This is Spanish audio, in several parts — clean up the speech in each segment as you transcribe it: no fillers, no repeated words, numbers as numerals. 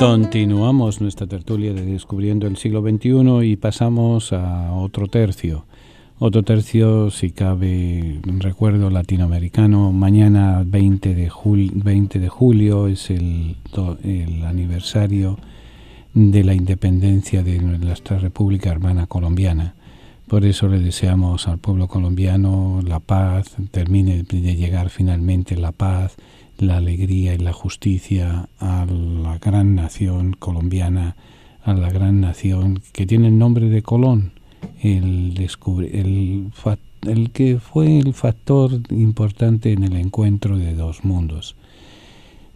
Continuamos nuestra tertulia de Descubriendo el siglo XXI y pasamos a otro tercio. Otro tercio, si cabe, recuerdo latinoamericano. Mañana 20 de julio es el aniversario de la independencia de nuestra República Hermana Colombiana. Por eso le deseamos al pueblo colombiano la paz, termine de llegar finalmente la paz, la alegría y la justicia a la gran nación colombiana, a la gran nación que tiene el nombre de Colón, el que fue el factor importante en el encuentro de dos mundos.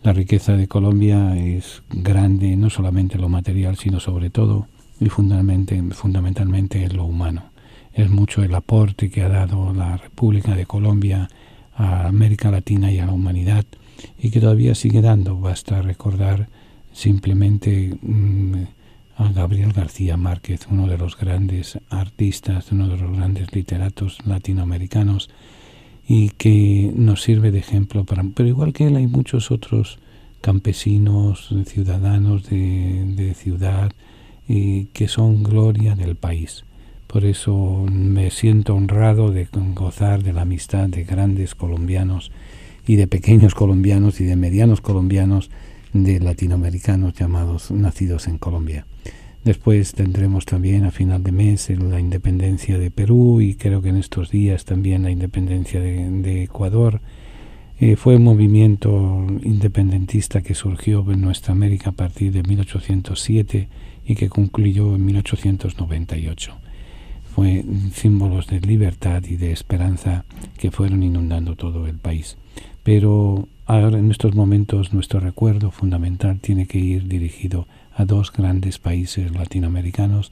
La riqueza de Colombia es grande, no solamente en lo material, sino sobre todo y fundamentalmente en lo humano. Es mucho el aporte que ha dado la República de Colombia a América Latina y a la humanidad, y que todavía sigue dando. Basta recordar simplemente a Gabriel García Márquez, uno de los grandes artistas, uno de los grandes literatos latinoamericanos, y que nos sirve de ejemplo pero igual que él hay muchos otros campesinos, ciudadanos de ciudad, que son gloria del país. Por eso me siento honrado de gozar de la amistad de grandes colombianos y de pequeños colombianos y de medianos colombianos, de latinoamericanos nacidos en Colombia. Después tendremos también a final de mes la independencia de Perú, y creo que en estos días también la independencia de Ecuador. Fue un movimiento independentista que surgió en nuestra América a partir de 1807 y que concluyó en 1898. Fue símbolos de libertad y de esperanza que fueron inundando todo el país. Pero ahora, en estos momentos, nuestro recuerdo fundamental tiene que ir dirigido a dos grandes países latinoamericanos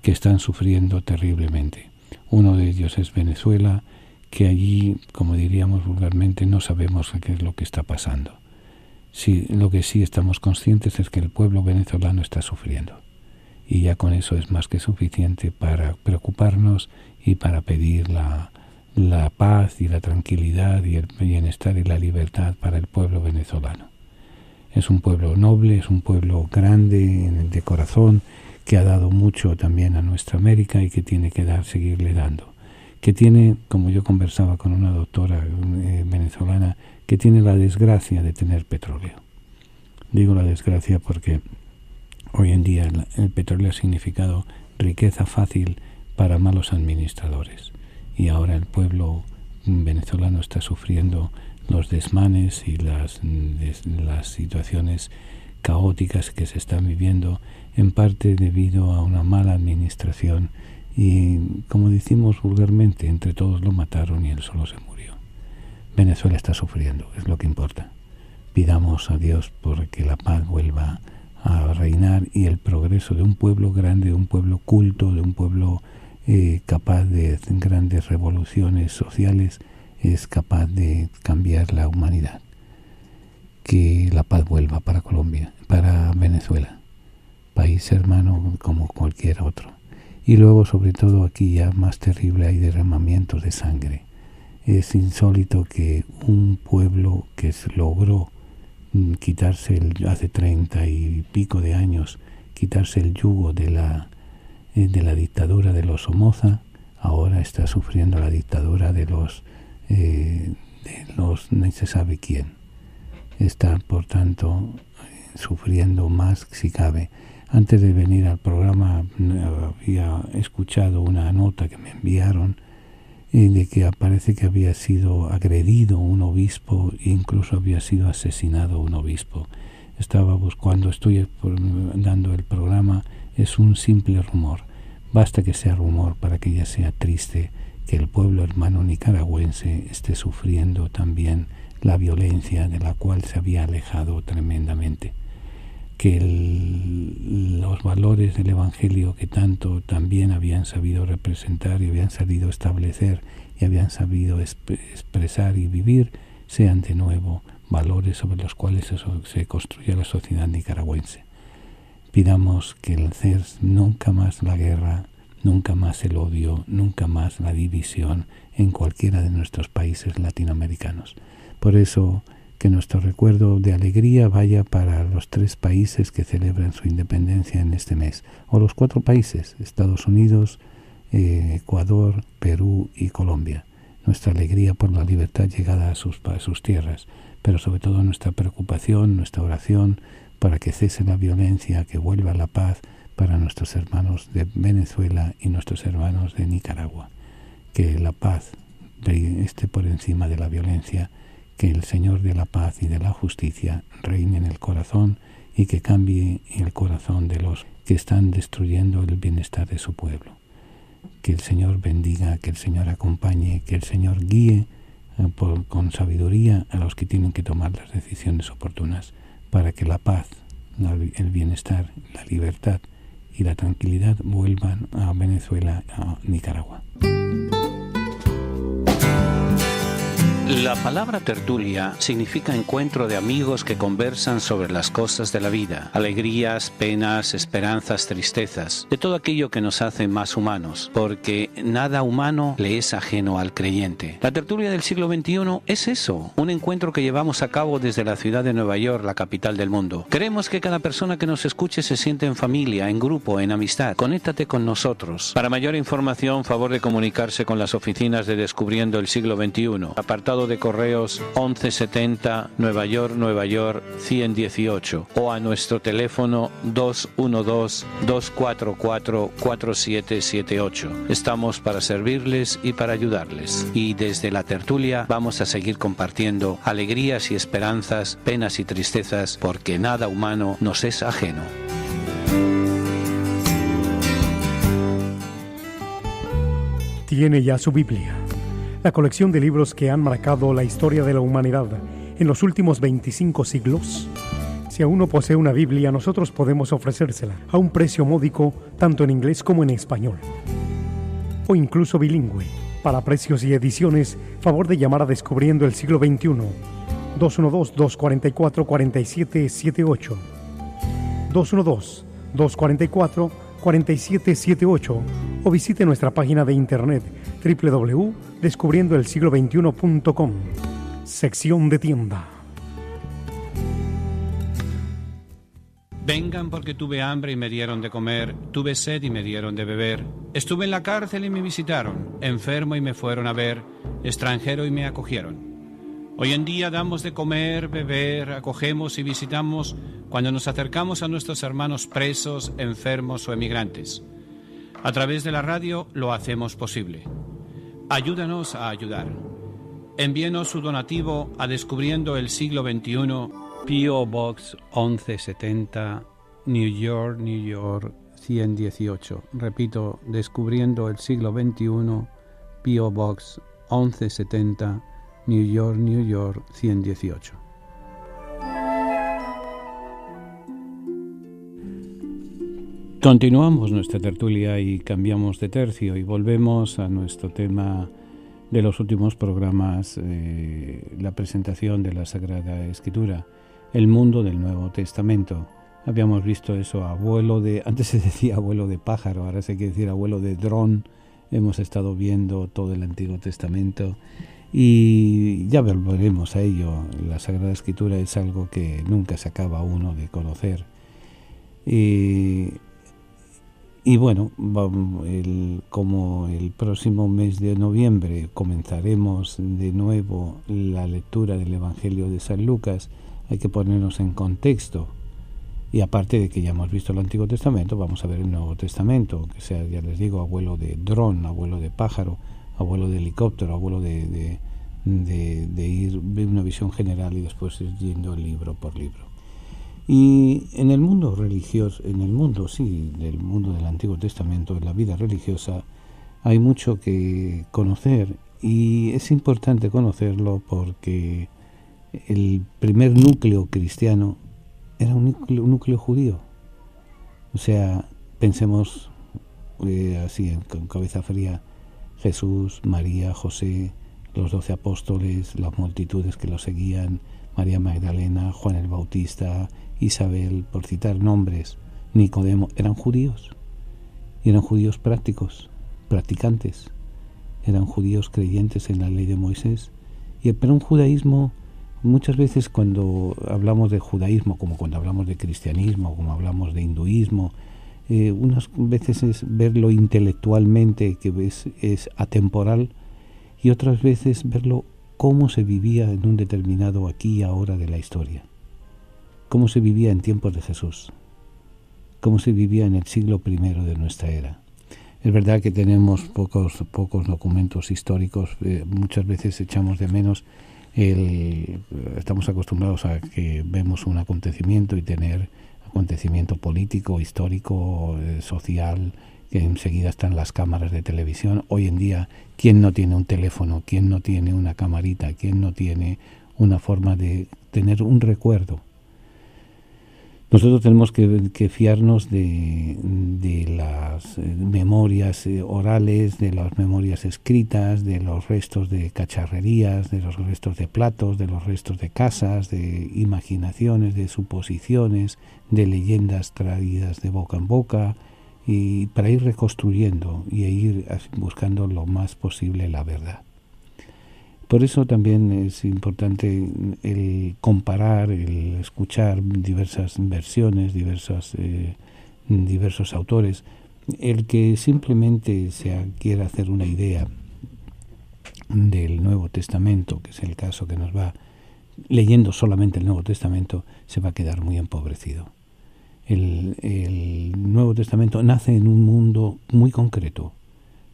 que están sufriendo terriblemente. Uno de ellos es Venezuela, que allí, como diríamos vulgarmente, no sabemos qué es lo que está pasando. Sí, lo que sí estamos conscientes es que el pueblo venezolano está sufriendo. Y ya con eso es más que suficiente para preocuparnos y para pedir la paz y la tranquilidad y el bienestar y la libertad para el pueblo venezolano. Es un pueblo noble, es un pueblo grande de corazón, que ha dado mucho también a nuestra América y que tiene que seguirle dando. Que tiene, como yo conversaba con una doctora venezolana, que tiene la desgracia de tener petróleo. Digo la desgracia porque hoy en día el petróleo ha significado riqueza fácil para malos administradores. Y ahora el pueblo venezolano está sufriendo los desmanes y las situaciones caóticas que se están viviendo, en parte debido a una mala administración. Y, como decimos vulgarmente, entre todos lo mataron y él solo se murió. Venezuela está sufriendo, es lo que importa. Pidamos a Dios porque la paz vuelva a reinar y el progreso de un pueblo grande, de un pueblo culto, de un pueblo capaz de grandes revoluciones sociales, es capaz de cambiar la humanidad. Que la paz vuelva para Colombia, para Venezuela, país hermano como cualquier otro. Y luego, sobre todo, aquí ya más terrible, hay derramamientos de sangre. Es insólito que un pueblo que logró quitarse hace 30 y pico de años, quitarse el yugo de la dictadura de los Somoza, ahora está sufriendo la dictadura de los no se sabe quién. Está, por tanto, sufriendo más si cabe. Antes de venir al programa había escuchado una nota que me enviaron de que parece que había sido agredido un obispo e incluso había sido asesinado un obispo. Cuando estoy dando el programa, es un simple rumor. Basta que sea rumor para que ya sea triste que el pueblo hermano nicaragüense esté sufriendo también la violencia de la cual se había alejado tremendamente. Que los valores del Evangelio que tanto también habían sabido representar y habían sabido establecer y habían sabido expresar y vivir sean de nuevo valores sobre los cuales se construye la sociedad nicaragüense. Pidamos que el hacer nunca más la guerra, nunca más el odio, nunca más la división en cualquiera de nuestros países latinoamericanos. Por eso Que nuestro recuerdo de alegría vaya para los 3 países que celebran su independencia en este mes, o los 4 países, Estados Unidos, Ecuador, Perú y Colombia. Nuestra alegría por la libertad llegada a sus tierras, pero sobre todo nuestra preocupación, nuestra oración para que cese la violencia, que vuelva la paz para nuestros hermanos de Venezuela y nuestros hermanos de Nicaragua. Que la paz esté por encima de la violencia, que el Señor de la paz y de la justicia reine en el corazón y que cambie el corazón de los que están destruyendo el bienestar de su pueblo. Que el Señor bendiga, que el Señor acompañe, que el Señor guíe con sabiduría a los que tienen que tomar las decisiones oportunas para que la paz, el bienestar, la libertad y la tranquilidad vuelvan a Venezuela, a Nicaragua. La palabra tertulia significa encuentro de amigos que conversan sobre las cosas de la vida, alegrías, penas, esperanzas, tristezas, de todo aquello que nos hace más humanos, porque nada humano le es ajeno al creyente. La tertulia del siglo XXI es eso, un encuentro que llevamos a cabo desde la ciudad de Nueva York, la capital del mundo. Queremos que cada persona que nos escuche se sienta en familia, en grupo, en amistad. Conéctate con nosotros. Para mayor información, favor de comunicarse con las oficinas de Descubriendo el Siglo XXI, apartado de correos 1170 Nueva York 118 o a nuestro teléfono 212-244-4778. Estamos para servirles y para ayudarles. Y desde la tertulia vamos a seguir compartiendo alegrías y esperanzas, penas y tristezas, porque nada humano nos es ajeno. Tiene ya su Biblia, la colección de libros que han marcado la historia de la humanidad en los últimos 25 siglos. Si aún no posee una Biblia, nosotros podemos ofrecérsela a un precio módico, tanto en inglés como en español, o incluso bilingüe. Para precios y ediciones, favor de llamar a Descubriendo el Siglo XXI, 212-244-4778, 212-244-4778, o visite nuestra página de internet www.descubriendoelsiglo21.com, sección de tienda. Vengan porque tuve hambre y me dieron de comer, tuve sed y me dieron de beber. Estuve en la cárcel y me visitaron, enfermo y me fueron a ver, extranjero y me acogieron. Hoy en día damos de comer, beber, acogemos y visitamos cuando nos acercamos a nuestros hermanos presos, enfermos o emigrantes. A través de la radio lo hacemos posible. Ayúdanos a ayudar. Envíenos su donativo a Descubriendo el Siglo XXI, P.O. Box 1170, New York, 118. Repito, Descubriendo el Siglo XXI, P.O. Box 1170, New York, 118. Continuamos nuestra tertulia y cambiamos de tercio y volvemos a nuestro tema de los últimos programas, la presentación de la Sagrada Escritura, el mundo del Nuevo Testamento. Habíamos visto eso, antes se decía abuelo de pájaro, ahora se quiere decir abuelo de dron. Hemos estado viendo todo el Antiguo Testamento y ya volveremos a ello. La Sagrada Escritura es algo que nunca se acaba uno de conocer. Y bueno, como el próximo mes de noviembre comenzaremos de nuevo la lectura del Evangelio de San Lucas, hay que ponernos en contexto. Y aparte de que ya hemos visto el Antiguo Testamento, vamos a ver el Nuevo Testamento, que sea, ya les digo, abuelo de dron, abuelo de pájaro, abuelo de helicóptero, abuelo de ir ver una visión general y después ir yendo libro por libro. Y en el mundo religioso, del mundo del Antiguo Testamento, en la vida religiosa, hay mucho que conocer y es importante conocerlo porque el primer núcleo cristiano era un núcleo judío. O sea, pensemos así, con cabeza fría, Jesús, María, José, los 12 apóstoles, las multitudes que los seguían, María Magdalena, Juan el Bautista, Isabel, por citar nombres, Nicodemo, eran judíos. Y eran judíos prácticos, practicantes. Eran judíos creyentes en la ley de Moisés. Pero un judaísmo Muchas veces cuando hablamos de judaísmo, como cuando hablamos de cristianismo, como hablamos de hinduismo, unas veces es verlo intelectualmente, que es atemporal, y otras veces verlo cómo se vivía en un determinado aquí y ahora de la historia, cómo se vivía en tiempos de Jesús, cómo se vivía en el siglo I de nuestra era. Es verdad que tenemos pocos documentos históricos, muchas veces echamos de menos estamos acostumbrados a que vemos un acontecimiento y tener acontecimiento político, histórico, social, que enseguida están las cámaras de televisión. Hoy en día, ¿quién no tiene un teléfono? ¿Quién no tiene una camarita? ¿Quién no tiene una forma de tener un recuerdo? Nosotros tenemos que fiarnos de las memorias orales, de las memorias escritas, de los restos de cacharrerías, de los restos de platos, de los restos de casas, de imaginaciones, de suposiciones, de leyendas traídas de boca en boca, y para ir reconstruyendo y ir buscando lo más posible la verdad. Por eso también es importante el comparar, el escuchar diversas versiones, diversos autores. El que simplemente quiera hacer una idea del Nuevo Testamento, que es el caso que nos va leyendo solamente el Nuevo Testamento, se va a quedar muy empobrecido. El Nuevo Testamento nace en un mundo muy concreto,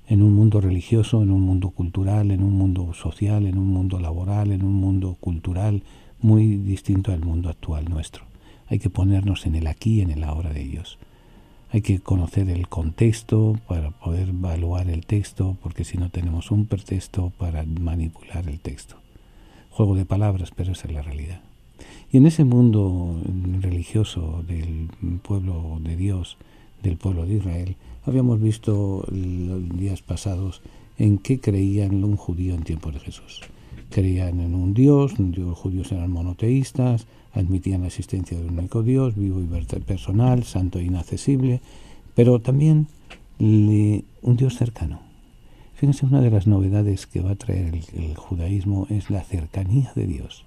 en un mundo religioso, en un mundo cultural, en un mundo social, en un mundo laboral, en un mundo cultural muy distinto al mundo actual nuestro. Hay que ponernos en el aquí y en el ahora de ellos. Hay que conocer el contexto para poder evaluar el texto, porque si no tenemos un pretexto para manipular el texto. Juego de palabras, pero esa es la realidad. Y en ese mundo religioso del pueblo de Dios, del pueblo de Israel, habíamos visto los días pasados en qué creían un judío en tiempos de Jesús. Creían en un Dios, los judíos eran monoteístas, admitían la existencia de un único Dios, vivo y personal, santo e inaccesible, pero también un Dios cercano. Fíjense, una de las novedades que va a traer el judaísmo es la cercanía de Dios.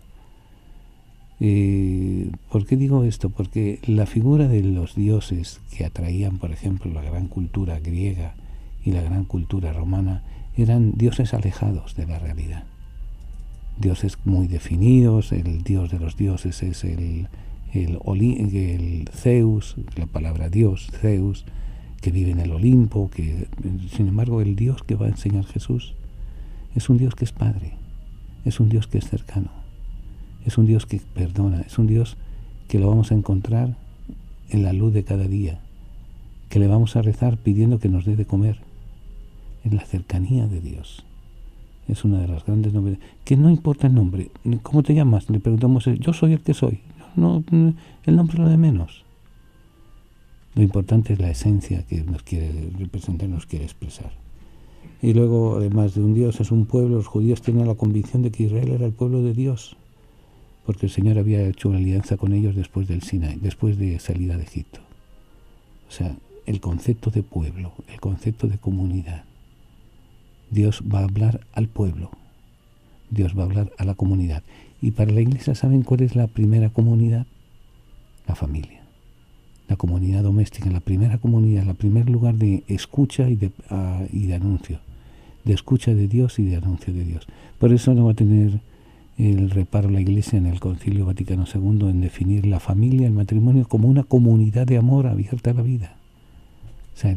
¿Por qué digo esto? Porque la figura de los dioses que atraían, por ejemplo, la gran cultura griega y la gran cultura romana, eran dioses alejados de la realidad. Dioses muy definidos. El dios de los dioses es el Zeus, la palabra Dios, Zeus, que vive en el Olimpo, que sin embargo el Dios que va a enseñar Jesús es un Dios que es Padre, es un Dios que es cercano. Es un Dios que perdona, es un Dios que lo vamos a encontrar en la luz de cada día, que le vamos a rezar pidiendo que nos dé de comer, en la cercanía de Dios. Es una de las grandes novedades. Que no importa el nombre. ¿Cómo te llamas? Le preguntamos, yo soy el que soy. No, el nombre es lo de menos. Lo importante es la esencia que nos quiere representar, nos quiere expresar. Y luego, además de un Dios, es un pueblo. Los judíos tienen la convicción de que Israel era el pueblo de Dios, porque el Señor había hecho una alianza con ellos después del Sinaí, después de salida de Egipto. O sea, el concepto de pueblo, el concepto de comunidad. Dios va a hablar al pueblo, Dios va a hablar a la comunidad. Y para la Iglesia, ¿saben cuál es la primera comunidad? La familia, la comunidad doméstica, la primera comunidad, el primer lugar de escucha y de anuncio, de escucha de Dios y de anuncio de Dios. Por eso no va a tener el reparo la Iglesia en el Concilio Vaticano II en definir la familia, el matrimonio, como una comunidad de amor abierta a la vida. O sea,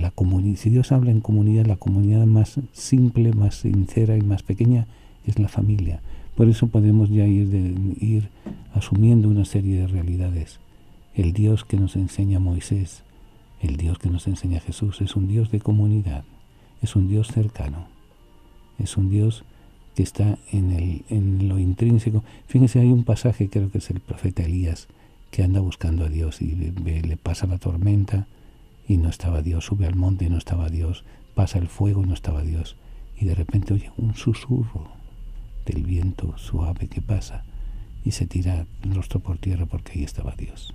si Dios habla en comunidad, la comunidad más simple, más sincera y más pequeña es la familia. Por eso podemos ya ir asumiendo una serie de realidades. El Dios que nos enseña Moisés, el Dios que nos enseña Jesús, es un Dios de comunidad, es un Dios cercano, es un Dios que está en lo intrínseco. Fíjense, hay un pasaje, creo que es el profeta Elías, que anda buscando a Dios y le pasa la tormenta y no estaba Dios, sube al monte y no estaba Dios, pasa el fuego y no estaba Dios, y de repente oye un susurro del viento suave que pasa y se tira el rostro por tierra porque ahí estaba Dios.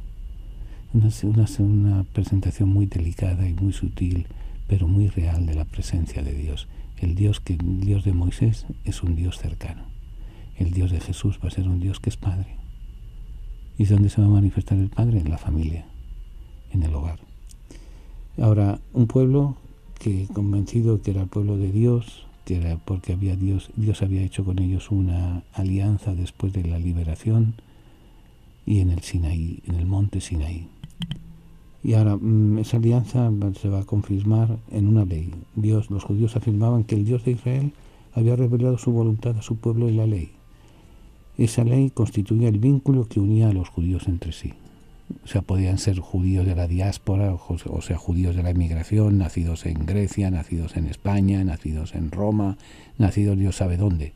Una presentación muy delicada y muy sutil, pero muy real de la presencia de Dios. El Dios de Moisés es un Dios cercano. El Dios de Jesús va a ser un Dios que es Padre. ¿Y dónde se va a manifestar el Padre? En la familia, en el hogar. Ahora, un pueblo que convencido que era el pueblo de Dios, que era porque Dios había hecho con ellos una alianza después de la liberación, y en el Sinaí, en el monte Sinaí. Y ahora esa alianza se va a confirmar en una ley. Los judíos afirmaban que el Dios de Israel había revelado su voluntad a su pueblo en la ley. Esa ley constituía el vínculo que unía a los judíos entre sí. O sea, podían ser judíos de la diáspora, o sea, judíos de la inmigración, nacidos en Grecia, nacidos en España, nacidos en Roma, nacidos Dios sabe dónde.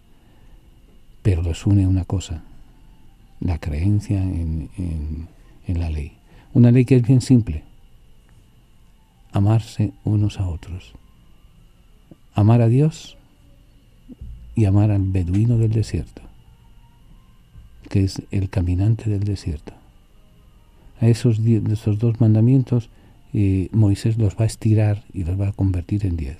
Pero los une una cosa, la creencia en la ley. Una ley que es bien simple: amarse unos a otros. Amar a Dios y amar al beduino del desierto, que es el caminante del desierto. A esos 2 mandamientos Moisés los va a estirar y los va a convertir en 10.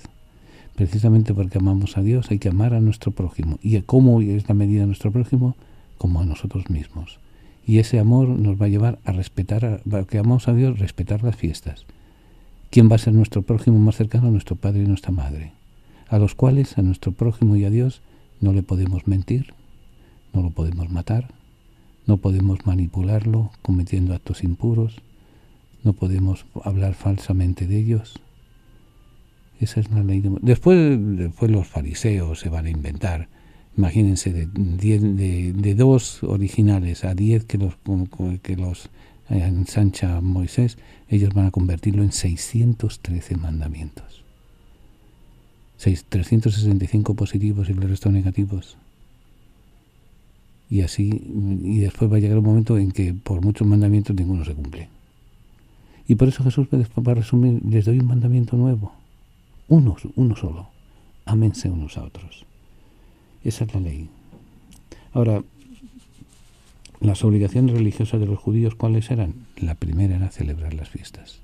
Precisamente porque amamos a Dios hay que amar a nuestro prójimo. ¿Y cómo es la medida de nuestro prójimo? Como a nosotros mismos. Y ese amor nos va a llevar a respetar, porque amamos a Dios, respetar las fiestas. ¿Quién va a ser nuestro prójimo más cercano? Nuestro padre y nuestra madre, a los cuales, a nuestro prójimo y a Dios, no le podemos mentir, no lo podemos matar, no podemos manipularlo cometiendo actos impuros, no podemos hablar falsamente de ellos. Esa es la ley. Después los fariseos se van a inventar. Imagínense, de 2 originales a 10 que los ensancha Moisés, ellos van a convertirlo en 613 mandamientos. 365 positivos y el resto negativos. Y así, y después va a llegar un momento en que por muchos mandamientos ninguno se cumple. Y por eso Jesús va a resumir: les doy un mandamiento nuevo, uno solo: ámense unos a otros. Esa es la ley. Ahora, las obligaciones religiosas de los judíos, ¿cuáles eran? La primera era celebrar las fiestas.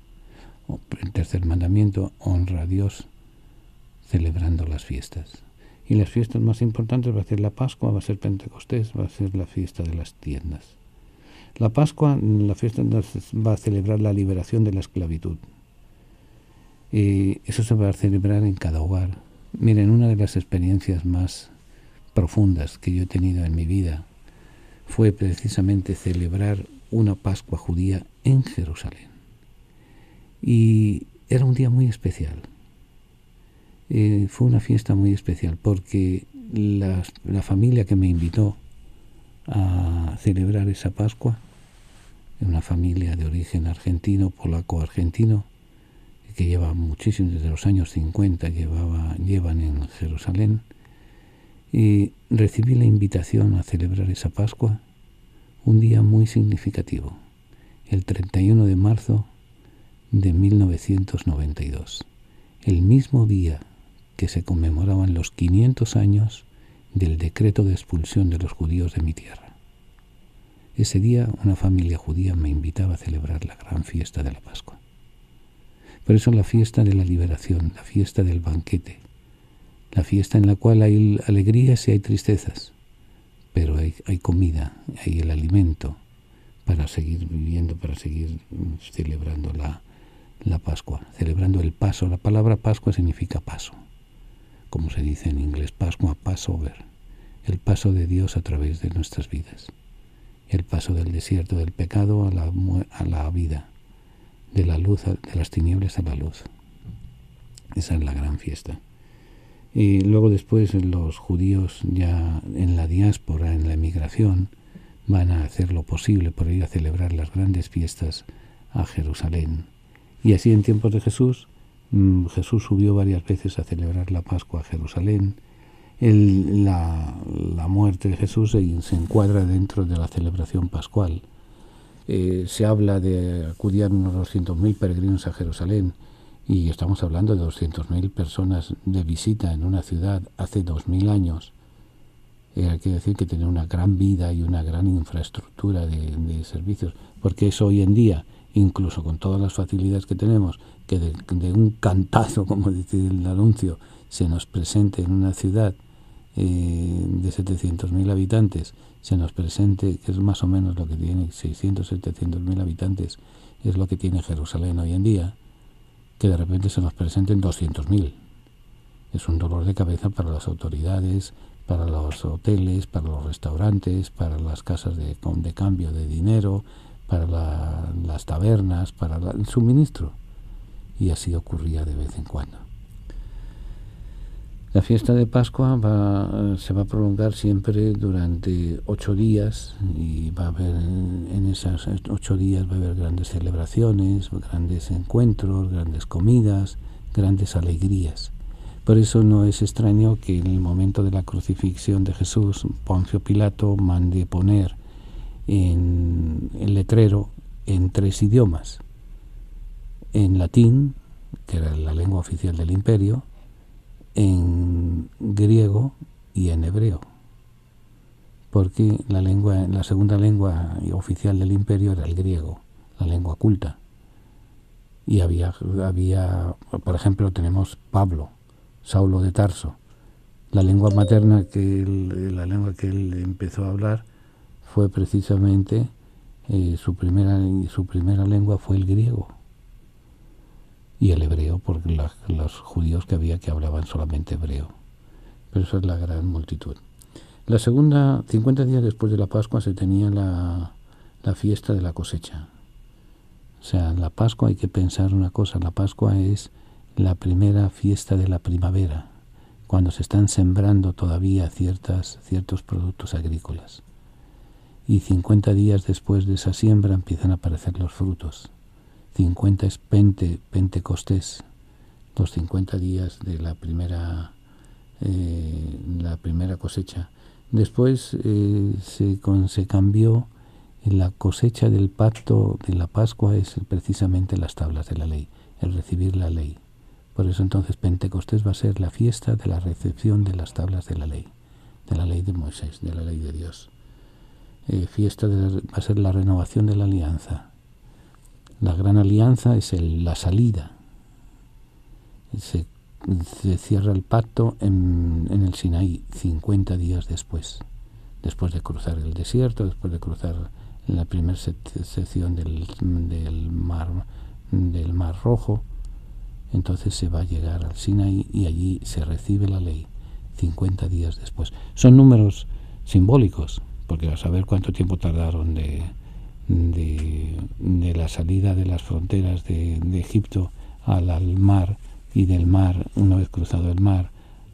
El tercer mandamiento: honra a Dios celebrando las fiestas. Y las fiestas más importantes va a ser la Pascua, va a ser Pentecostés, va a ser la fiesta de las tiendas. La Pascua, la fiesta va a celebrar la liberación de la esclavitud. Eso se va a celebrar en cada hogar. Miren, una de las experiencias más profundas que yo he tenido en mi vida fue precisamente celebrar una Pascua judía en Jerusalén. Y era un día muy especial. Fue una fiesta muy especial porque la familia que me invitó a celebrar esa Pascua, una familia de origen argentino, polaco-argentino, que lleva muchísimo, desde los años 50 llevan en Jerusalén, y recibí la invitación a celebrar esa Pascua, un día muy significativo, el 31 de marzo de 1992, el mismo día que se conmemoraban los 500 años del decreto de expulsión de los judíos de mi tierra. Ese día una familia judía me invitaba a celebrar la gran fiesta de la Pascua. Por eso la fiesta de la liberación, la fiesta del banquete, la fiesta en la cual hay alegrías y hay tristezas, pero hay comida, hay el alimento para seguir viviendo, para seguir celebrando la Pascua, celebrando el paso. La palabra Pascua significa paso, como se dice en inglés, Pascua, Passover, el paso de Dios a través de nuestras vidas, el paso del desierto, del pecado a la vida, de la luz, de las tinieblas a la luz. Esa es la gran fiesta. Y luego después los judíos ya en la diáspora, en la emigración, van a hacer lo posible por ir a celebrar las grandes fiestas a Jerusalén. Y así en tiempos de Jesús subió varias veces a celebrar la Pascua a Jerusalén. La muerte de Jesús se encuadra dentro de la celebración pascual. Se habla de acudían unos 200.000 peregrinos a Jerusalén, y estamos hablando de 200.000 personas de visita en una ciudad hace 2000 años. Hay que decir que tenía una gran vida y una gran infraestructura de servicios, porque eso hoy en día, incluso con todas las facilidades que tenemos, que de un cantazo, como dice el anuncio, se nos presente en una ciudad de 700.000 habitantes se nos presente, que es más o menos lo que tiene 700.000 habitantes, es lo que tiene Jerusalén hoy en día, que de repente se nos presenten 200.000. Es un dolor de cabeza para las autoridades, para los hoteles, para los restaurantes, para las casas de cambio de dinero, para las tabernas, para el suministro. Y así ocurría de vez en cuando. La fiesta de Pascua se va a prolongar siempre durante 8 días y va a haber, en esos 8 días va a haber grandes celebraciones, grandes encuentros, grandes comidas, grandes alegrías. Por eso no es extraño que en el momento de la crucifixión de Jesús, Poncio Pilato mande poner en el letrero en 3 idiomas: en latín, que era la lengua oficial del imperio, en griego y en hebreo, porque la segunda lengua oficial del imperio era el griego, la lengua culta. Y había, por ejemplo, tenemos Pablo, Saulo de Tarso. La lengua materna, la lengua que él empezó a hablar, fue precisamente su primera lengua fue el griego. Y el hebreo, porque los judíos que había que hablaban solamente hebreo. Pero eso es la gran multitud. La segunda, 50 días después de la Pascua, se tenía la fiesta de la cosecha. O sea, en la Pascua hay que pensar una cosa: la Pascua es la primera fiesta de la primavera, cuando se están sembrando todavía ciertos productos agrícolas. Y 50 días después de esa siembra empiezan a aparecer los frutos. 50 es Pentecostés, los 50 días de la primera cosecha. Después se cambió. La cosecha del pacto de la Pascua es precisamente las tablas de la ley, el recibir la ley. Por eso entonces Pentecostés va a ser la fiesta de la recepción de las tablas de la ley de Moisés, de la ley de Dios. Va a ser la renovación de la alianza. La gran alianza es la salida. Se cierra el pacto en el Sinaí 50 días después de cruzar el desierto, después de cruzar la primera sección del Mar Rojo. Entonces se va a llegar al Sinaí y allí se recibe la ley 50 días después. Son números simbólicos, porque a saber cuánto tiempo tardaron de la salida de las fronteras de Egipto al mar, y del mar, una vez cruzado el mar,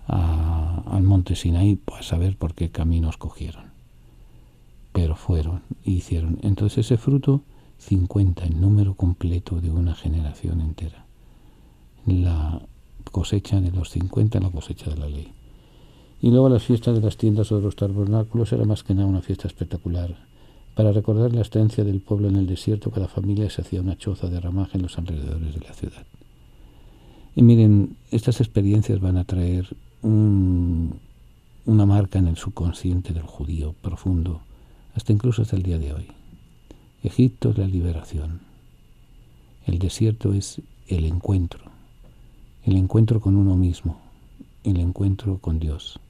al monte Sinaí, pues a saber por qué caminos cogieron. Pero fueron y hicieron. Entonces ese fruto, 50, el número completo de una generación entera. La cosecha de los 50, la cosecha de la ley. Y luego las fiestas de las tiendas o de los tabernáculos era más que nada una fiesta espectacular. Para recordar la estancia del pueblo en el desierto, cada familia se hacía una choza de ramaje en los alrededores de la ciudad. Y miren, estas experiencias van a traer una marca en el subconsciente del judío profundo, incluso hasta el día de hoy. Egipto es la liberación. El desierto es el encuentro con uno mismo, el encuentro con Dios,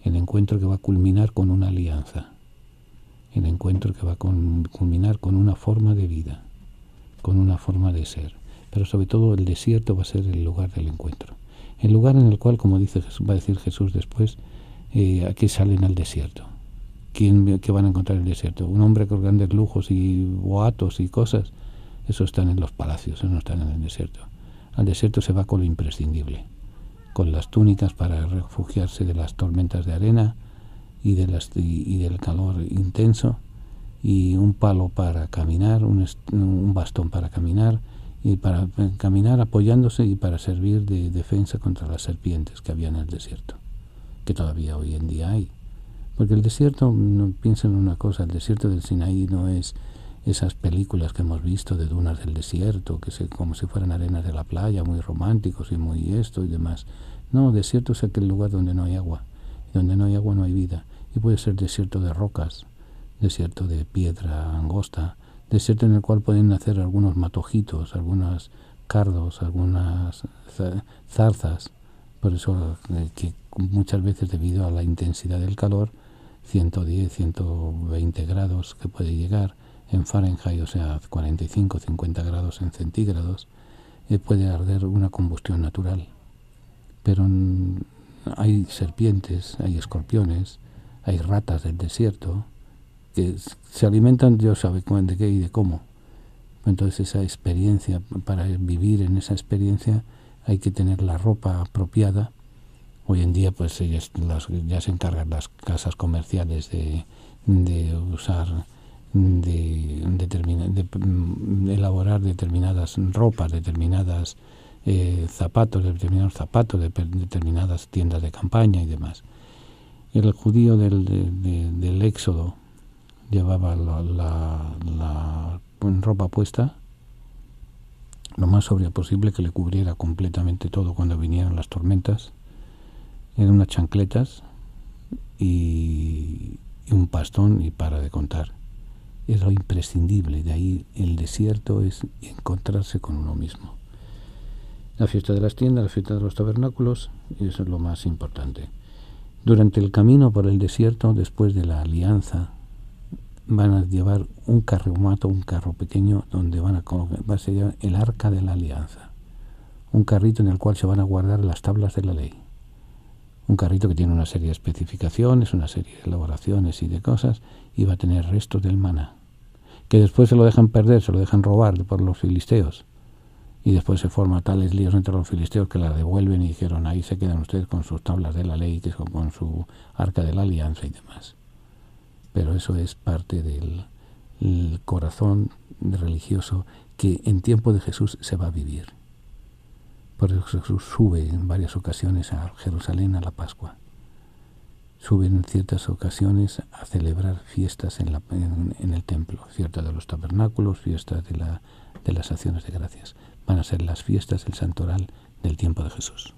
el encuentro que va a culminar con una alianza. El encuentro que va a culminar con una forma de vida, con una forma de ser. Pero sobre todo el desierto va a ser el lugar del encuentro. El lugar en el cual, como va a decir Jesús después, ¿a qué salen al desierto? ¿Qué van a encontrar en el desierto? Un hombre con grandes lujos y boatos y cosas. Eso están en los palacios, eso no están en el desierto. Al desierto se va con lo imprescindible, con las túnicas para refugiarse de las tormentas de arena, y del calor intenso, y un palo para caminar, un bastón para caminar, y para caminar apoyándose y para servir de defensa contra las serpientes que había en el desierto, que todavía hoy en día hay. Porque el desierto, no piensen en una cosa, el desierto del Sinaí no es esas películas que hemos visto de dunas del desierto, como si fueran arenas de la playa, muy románticos y muy esto y demás. No, desierto es aquel lugar donde no hay agua. Donde no hay agua no hay vida. Y puede ser desierto de rocas, desierto de piedra angosta, desierto en el cual pueden nacer algunos matojitos, algunos cardos, algunas zarzas, Por eso que muchas veces, debido a la intensidad del calor, 110, 120 grados que puede llegar en Fahrenheit, o sea, 45, 50 grados en centígrados, puede arder una combustión natural. Pero hay serpientes, hay escorpiones, hay ratas del desierto que se alimentan, Dios sabe de qué y de cómo. Entonces esa experiencia, para vivir en esa experiencia hay que tener la ropa apropiada. Hoy en día pues ya se encargan las casas comerciales de elaborar determinadas ropas, determinados zapatos, determinadas tiendas de campaña y demás. El judío del Éxodo llevaba la ropa puesta lo más sobria posible, que le cubriera completamente todo cuando vinieran las tormentas. Eran unas chancletas y un bastón y para de contar. Es lo imprescindible. De ahí el desierto es encontrarse con uno mismo. La fiesta de las tiendas, la fiesta de los tabernáculos, y eso es lo más importante. Durante el camino por el desierto, después de la alianza, van a llevar un carromato, un carro pequeño, donde va a ser el arca de la alianza. Un carrito en el cual se van a guardar las tablas de la ley. Un carrito que tiene una serie de especificaciones, una serie de elaboraciones y de cosas, y va a tener restos del maná, que después se lo dejan perder, se lo dejan robar por los filisteos, y después se forman tales líos entre los filisteos que la devuelven y dijeron, ahí se quedan ustedes con sus tablas de la ley, que son con su arca de la alianza y demás. Pero eso es parte del corazón religioso que en tiempo de Jesús se va a vivir. Por eso Jesús sube en varias ocasiones a Jerusalén a la Pascua. Sube en ciertas ocasiones a celebrar fiestas en el templo, fiesta de los tabernáculos, fiestas de las acciones de gracias. Van a ser las fiestas del santoral del tiempo de Jesús.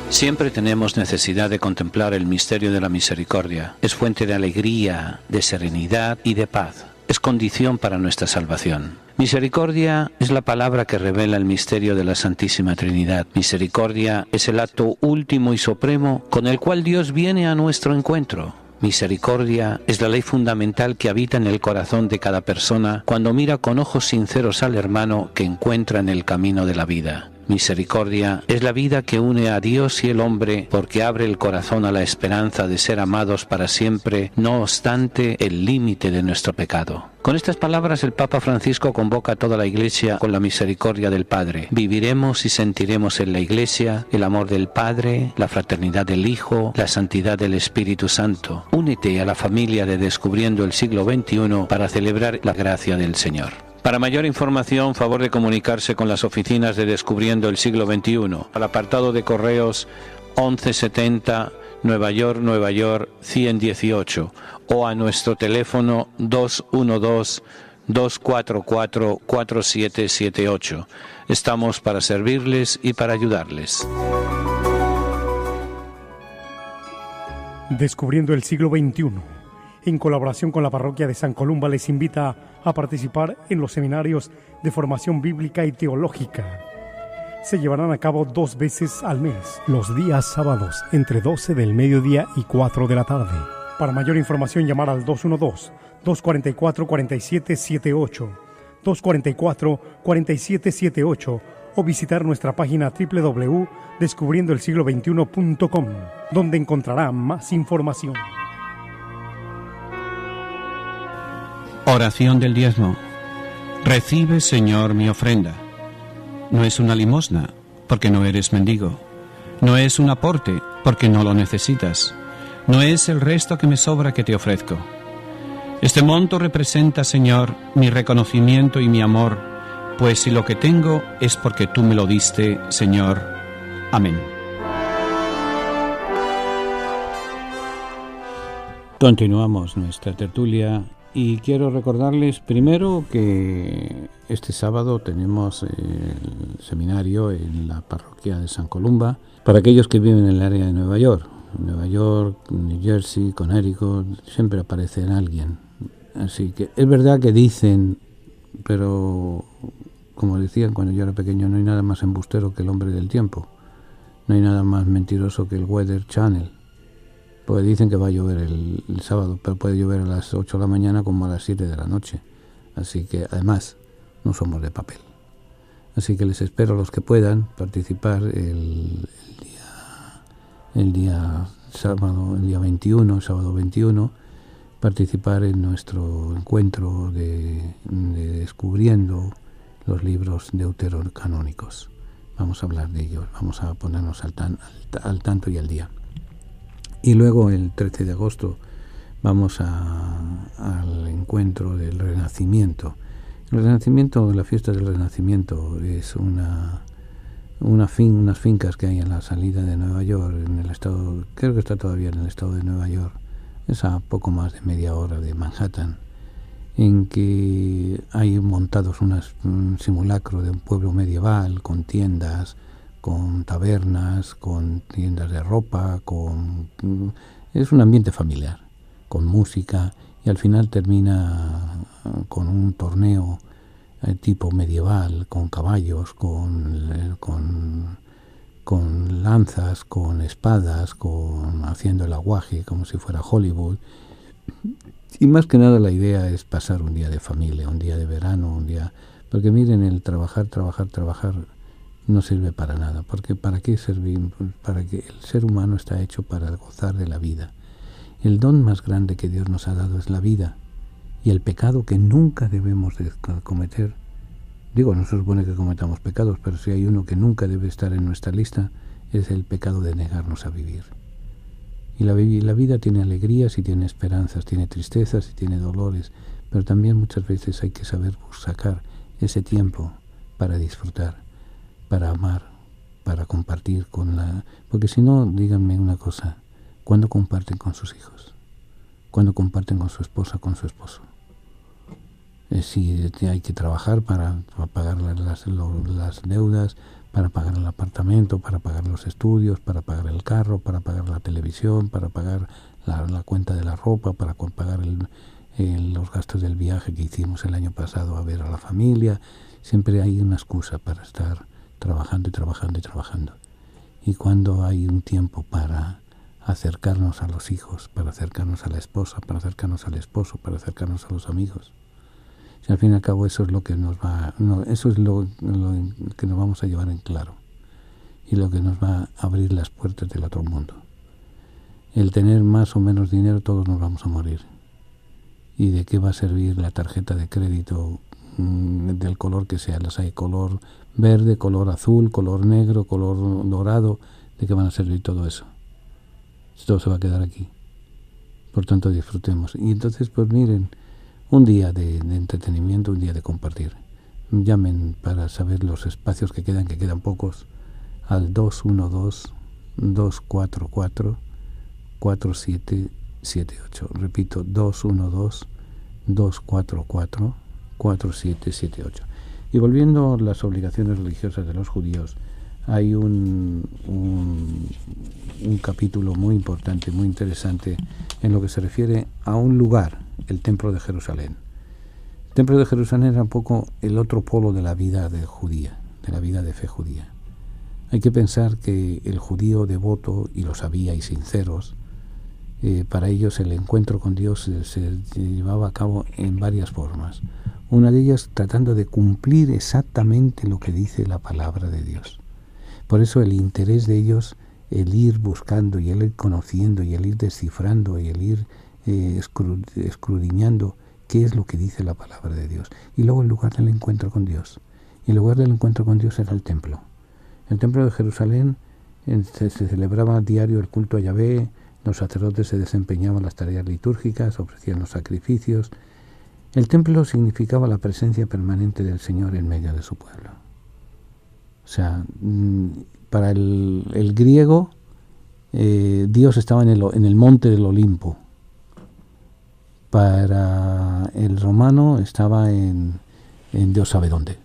Siempre tenemos necesidad de contemplar el misterio de la misericordia. Es fuente de alegría, de serenidad y de paz. Es condición para nuestra salvación. Misericordia es la palabra que revela el misterio de la Santísima Trinidad. Misericordia es el acto último y supremo con el cual Dios viene a nuestro encuentro. Misericordia es la ley fundamental que habita en el corazón de cada persona cuando mira con ojos sinceros al hermano que encuentra en el camino de la vida. Misericordia es la vida que une a Dios y el hombre porque abre el corazón a la esperanza de ser amados para siempre, no obstante el límite de nuestro pecado. Con estas palabras el Papa Francisco convoca a toda la Iglesia con la misericordia del Padre. Viviremos y sentiremos en la Iglesia el amor del Padre, la fraternidad del Hijo, la santidad del Espíritu Santo. Únete a la familia de Descubriendo el Siglo XXI para celebrar la gracia del Señor. Para mayor información, favor de comunicarse con las oficinas de Descubriendo el Siglo XXI, al apartado de correos 1170 Nueva York 118 o a nuestro teléfono 212-244-4778. Estamos para servirles y para ayudarles. Descubriendo el Siglo XXI, en colaboración con la Parroquia de San Columba, les invita a participar en los seminarios de formación bíblica y teológica. Se llevarán a cabo 2 veces al mes, los días sábados, entre 12 del mediodía y 4 de la tarde. Para mayor información, llamar al 212-244-4778, 244-4778 o visitar nuestra página www.descubriendoelsiglo21.com, donde encontrará más información. Oración del diezmo. Recibe, Señor, mi ofrenda. No es una limosna, porque no eres mendigo. No es un aporte, porque no lo necesitas. No es el resto que me sobra que te ofrezco. Este monto representa, Señor, mi reconocimiento y mi amor, pues si lo que tengo es porque tú me lo diste, Señor. Amén. Continuamos nuestra tertulia. Y quiero recordarles primero que este sábado tenemos el seminario en la parroquia de San Columba para aquellos que viven en el área de Nueva York, New Jersey, Connecticut, siempre aparece en alguien. Así que es verdad que dicen, pero como decían cuando yo era pequeño, no hay nada más embustero que el hombre del tiempo. No hay nada más mentiroso que el Weather Channel. Porque dicen que va a llover el sábado, pero puede llover a las 8 de la mañana como a las 7 de la noche. Así que, además, no somos de papel. Así que les espero a los que puedan participar el día sábado, el día 21, sábado 21, participar en nuestro encuentro de descubriendo los libros deuterocanónicos. Vamos a hablar de ellos, vamos a ponernos al tanto y al día. Y luego el 13 de agosto vamos al encuentro del Renacimiento. El Renacimiento, la fiesta del Renacimiento, es unas fincas que hay en la salida de Nueva York, en el estado, creo que está todavía en el estado de Nueva York, es a poco más de media hora de Manhattan, en que hay montados un simulacro de un pueblo medieval, con tiendas, con tabernas, con tiendas de ropa, es un ambiente familiar, con música, y al final termina con un torneo tipo medieval, con caballos, con lanzas, con espadas, haciendo el aguaje como si fuera Hollywood. Y más que nada la idea es pasar un día de familia, un día de verano, porque miren, el trabajar no sirve para nada, porque ¿para qué servir? Para que el ser humano está hecho para gozar de la vida. El don más grande que Dios nos ha dado es la vida, y el pecado que nunca debemos de cometer, no se supone que cometamos pecados, pero si hay uno que nunca debe estar en nuestra lista, es el pecado de negarnos a vivir. Y la vida tiene alegrías y tiene esperanzas, tiene tristezas y tiene dolores, pero también muchas veces hay que saber sacar ese tiempo para disfrutar, para amar, para compartir porque si no, díganme una cosa, ¿cuándo comparten con sus hijos? ¿Cuándo comparten con su esposa, con su esposo? Si hay que trabajar para pagar las deudas, para pagar el apartamento, para pagar los estudios, para pagar el carro, para pagar la televisión, para pagar la cuenta de la ropa, para pagar los gastos del viaje que hicimos el año pasado a ver a la familia. Siempre hay una excusa para estar trabajando y trabajando y trabajando. Y cuando hay un tiempo para acercarnos a los hijos, para acercarnos a la esposa, para acercarnos al esposo, para acercarnos a los amigos. Si al fin y al cabo eso es lo que eso es lo que nos vamos a llevar en claro, y lo que nos va a abrir las puertas del otro mundo. El tener más o menos dinero, todos nos vamos a morir. ¿Y de qué va a servir la tarjeta de crédito del color que sea? Las hay color verde, color azul, color negro, color dorado. ¿De qué van a servir todo eso? Todo se va a quedar aquí. Por tanto, disfrutemos. Y entonces, pues miren, un día de entretenimiento, un día de compartir. Llamen para saber los espacios que quedan pocos, al 212-244-4778. Repito, 212-244-4778. Y volviendo a las obligaciones religiosas de los judíos, hay un capítulo muy importante, muy interesante, en lo que se refiere a un lugar, el Templo de Jerusalén. El Templo de Jerusalén era un poco el otro polo de la vida judía, de la vida de fe judía. Hay que pensar que el judío devoto, y lo sabía, y sinceros, para ellos el encuentro con Dios se llevaba a cabo en varias formas. Una de ellas tratando de cumplir exactamente lo que dice la palabra de Dios. Por eso el interés de ellos, el ir buscando y el ir conociendo y el ir descifrando y el ir escudriñando qué es lo que dice la palabra de Dios. Y luego el lugar del encuentro con Dios. Y el lugar del encuentro con Dios era el templo. El templo de Jerusalén se celebraba a diario el culto a Yahvé, los sacerdotes se desempeñaban las tareas litúrgicas, ofrecían los sacrificios. El templo significaba la presencia permanente del Señor en medio de su pueblo. O sea, para el griego, Dios estaba en el monte del Olimpo. Para el romano estaba en Dios sabe dónde.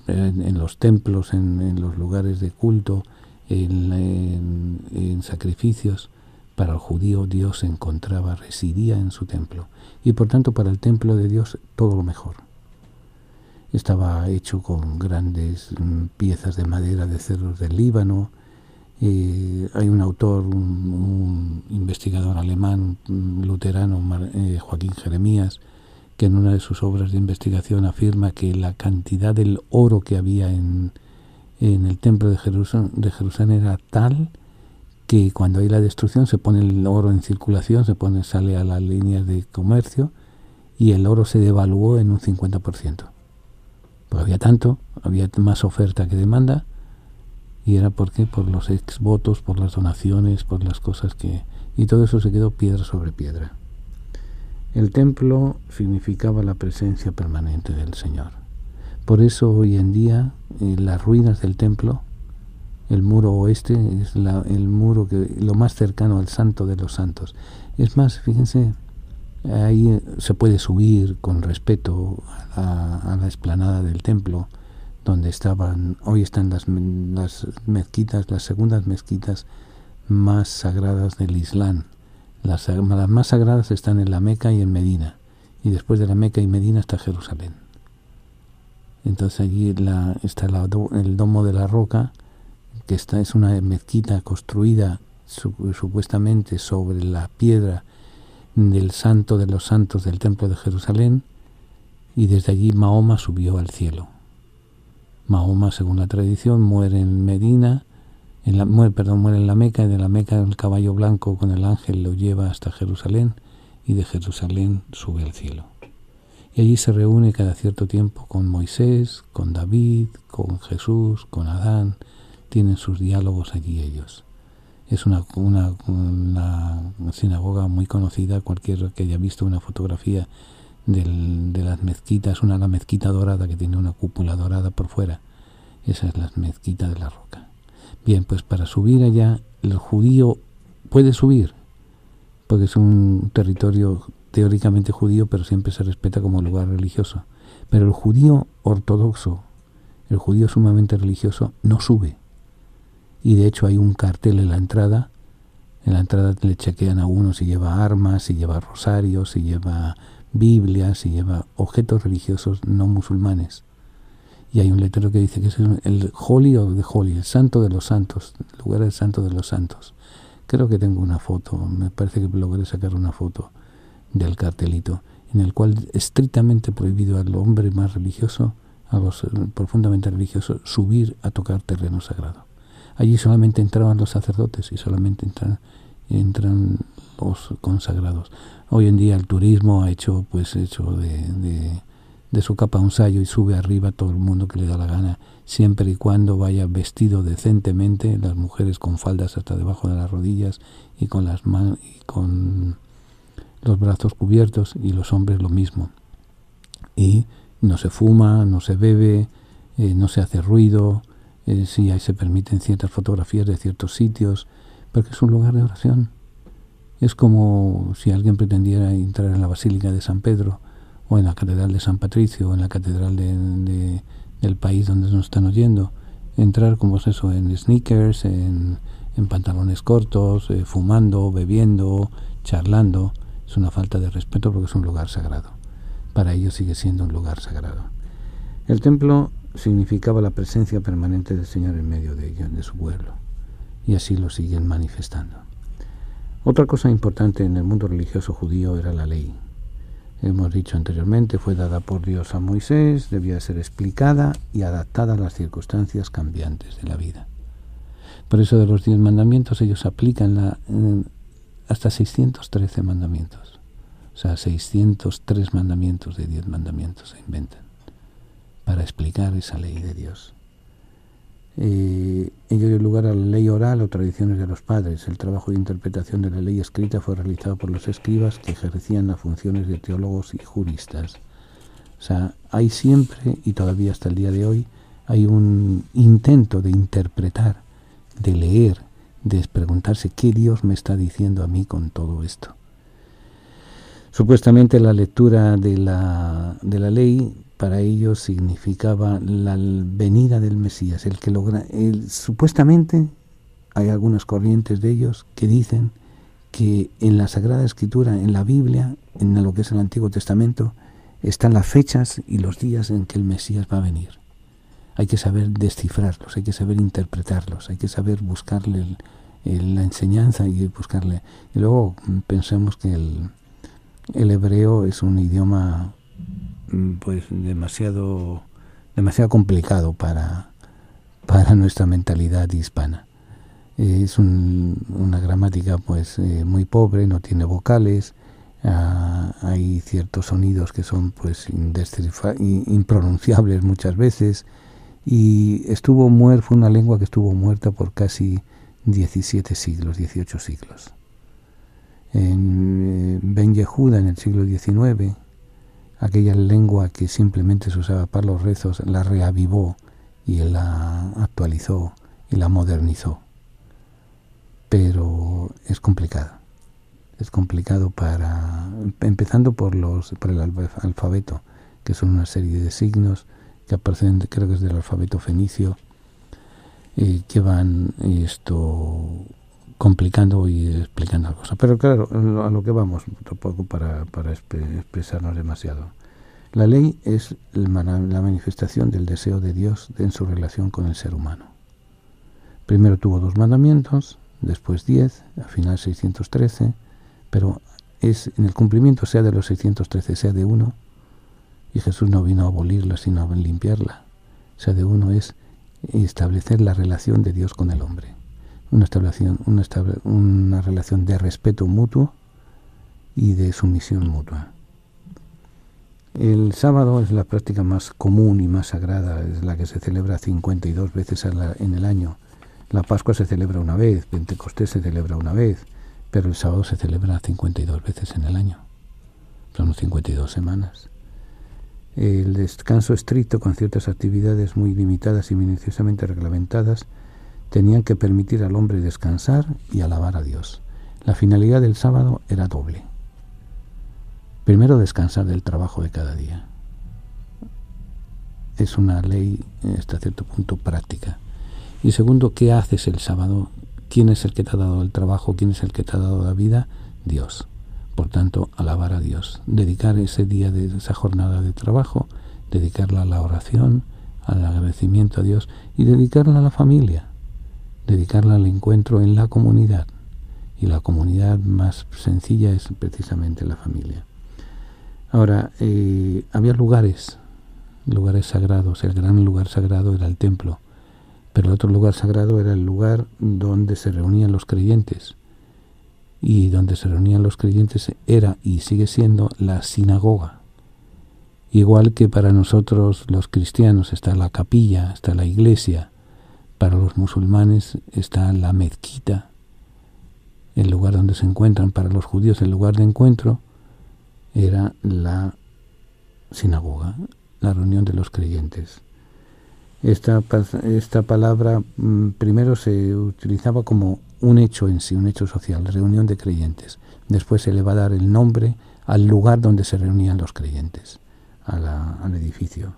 En los templos, en los lugares de culto, en sacrificios. Para el judío Dios se residía en su templo. Y por tanto para el templo de Dios todo lo mejor. estaba hecho con grandes piezas de madera de cedros del Líbano. Hay un autor, un investigador alemán, luterano, Joaquín Jeremías, que en una de sus obras de investigación afirma que la cantidad del oro que había en el templo de Jerusalén era tal que cuando hay la destrucción se pone el oro en circulación, sale a las líneas de comercio y el oro se devaluó en un 50%. Porque había más oferta que demanda. ¿Y era por qué? Por los exvotos, por las donaciones, por las cosas que... Y todo eso se quedó piedra sobre piedra. El templo significaba la presencia permanente del Señor. Por eso hoy en día las ruinas del templo, el muro oeste, es el muro lo más cercano al Santo de los Santos. Es más, fíjense, ahí se puede subir con respeto a la explanada del templo, donde hoy están las mezquitas, las segundas mezquitas más sagradas del Islam. Las más sagradas están en la Meca y en Medina, y después de la Meca y Medina está Jerusalén. Entonces allí está el Domo de la Roca, que es una mezquita construida supuestamente sobre la piedra del Santo de los Santos del Templo de Jerusalén, y desde allí Mahoma subió al cielo. Mahoma, según la tradición, muere en Medina, muere en la Meca, y de la Meca el caballo blanco con el ángel lo lleva hasta Jerusalén, y de Jerusalén sube al cielo. Y allí se reúne cada cierto tiempo con Moisés, con David, con Jesús, con Adán. Tienen sus diálogos allí ellos. Es una sinagoga muy conocida. Cualquiera que haya visto una fotografía de las mezquitas, la mezquita dorada que tiene una cúpula dorada por fuera. Esa es la mezquita de la Roca. Bien, pues para subir allá, el judío puede subir, porque es un territorio teóricamente judío, pero siempre se respeta como lugar religioso. Pero el judío ortodoxo, el judío sumamente religioso, no sube. Y de hecho hay un cartel en la entrada. En la entrada le chequean a uno si lleva armas, si lleva rosarios, si lleva Biblias, si lleva objetos religiosos no musulmanes. Y hay un letrero que dice que es el Holy of the Holy, el Santo de los Santos, el lugar del Santo de los Santos. Creo que tengo una foto, me parece que logré sacar una foto del cartelito, en el cual estrictamente prohibido al hombre más religioso, a los profundamente religiosos, subir a tocar terreno sagrado. Allí solamente entraban los sacerdotes y solamente entran los consagrados. Hoy en día el turismo ha hecho de su capa un sayo y sube arriba todo el mundo que le da la gana, siempre y cuando vaya vestido decentemente, las mujeres con faldas hasta debajo de las rodillas y con las manos y con los brazos cubiertos, y los hombres lo mismo. Y no se fuma, no se bebe, no se hace ruido. Sí, ahí se permiten ciertas fotografías de ciertos sitios, porque es un lugar de oración. Es como si alguien pretendiera entrar en la Basílica de San Pedro, o en la Catedral de San Patricio, o en la Catedral del país donde nos están oyendo. Entrar, como es eso, en sneakers, en pantalones cortos, fumando, bebiendo, charlando. Es una falta de respeto porque es un lugar sagrado. Para ellos sigue siendo un lugar sagrado. El templo significaba la presencia permanente del Señor en medio de ellos, de su pueblo, y así lo siguen manifestando. Otra cosa importante en el mundo religioso judío era la ley. Hemos dicho anteriormente, fue dada por Dios a Moisés, debía ser explicada y adaptada a las circunstancias cambiantes de la vida. Por eso de los 10 mandamientos ellos aplican hasta 613 mandamientos. O sea, 603 mandamientos de 10 mandamientos se inventan para explicar esa ley de Dios. Ello dio lugar a la ley oral o tradiciones de los padres. El trabajo de interpretación de la ley escrita fue realizado por los escribas, que ejercían las funciones de teólogos y juristas. O sea, hay siempre, y todavía hasta el día de hoy, hay un intento de interpretar, de leer, de preguntarse qué Dios me está diciendo a mí con todo esto. Supuestamente la lectura de la ley para ellos significaba la venida del Mesías, supuestamente hay algunas corrientes de ellos que dicen que en la Sagrada Escritura, en la Biblia, en lo que es el Antiguo Testamento, están las fechas y los días en que el Mesías va a venir. Hay que saber descifrarlos, hay que saber interpretarlos, hay que saber buscarle la enseñanza y buscarle. Y luego pensemos que el hebreo es un idioma pues demasiado complicado para nuestra mentalidad hispana. Es una gramática pues muy pobre, no tiene vocales, hay ciertos sonidos que son pues impronunciables muchas veces, y fue una lengua que estuvo muerta por casi 17 siglos, 18 siglos. En Ben Yehuda, en el siglo XIX, aquella lengua que simplemente se usaba para los rezos, la reavivó y la actualizó y la modernizó. Pero es complicado empezando por el alfabeto, que son una serie de signos que aparecen, creo que es del alfabeto fenicio, que van complicando y explicando la cosa. Pero claro, a lo que vamos, tampoco para expresarnos demasiado. La ley es la manifestación del deseo de Dios en su relación con el ser humano. Primero tuvo 2 mandamientos, después 10, al final 613, pero es en el cumplimiento, sea de los 613, sea de uno, y Jesús no vino a abolirla, sino a limpiarla, sea de uno, es establecer la relación de Dios con el hombre. Una relación de respeto mutuo y de sumisión mutua. El sábado es la práctica más común y más sagrada, es la que se celebra 52 veces en el año. La Pascua se celebra una vez, Pentecostés se celebra una vez, pero el sábado se celebra 52 veces en el año. Son 52 semanas. El descanso estricto, con ciertas actividades muy limitadas y minuciosamente reglamentadas, tenían que permitir al hombre descansar y alabar a Dios. La finalidad del sábado era doble. Primero, descansar del trabajo de cada día. Es una ley hasta cierto punto práctica. Y segundo, ¿qué haces el sábado? ¿Quién es el que te ha dado el trabajo? ¿Quién es el que te ha dado la vida? Dios. Por tanto, alabar a Dios. Dedicar ese día, esa jornada de trabajo, dedicarla a la oración, al agradecimiento a Dios, y dedicarla a la familia, dedicarla al encuentro en la comunidad. Y la comunidad más sencilla es precisamente la familia. Ahora, había lugares sagrados. El gran lugar sagrado era el templo, pero el otro lugar sagrado era el lugar donde se reunían los creyentes. Y donde se reunían los creyentes era y sigue siendo la sinagoga. Igual que para nosotros los cristianos está la capilla, está la iglesia, para los musulmanes está la mezquita, el lugar donde se encuentran. Para los judíos el lugar de encuentro era la sinagoga, la reunión de los creyentes. Esta palabra primero se utilizaba como un hecho en sí, un hecho social, reunión de creyentes. Después se le va a dar el nombre al lugar donde se reunían los creyentes, al edificio.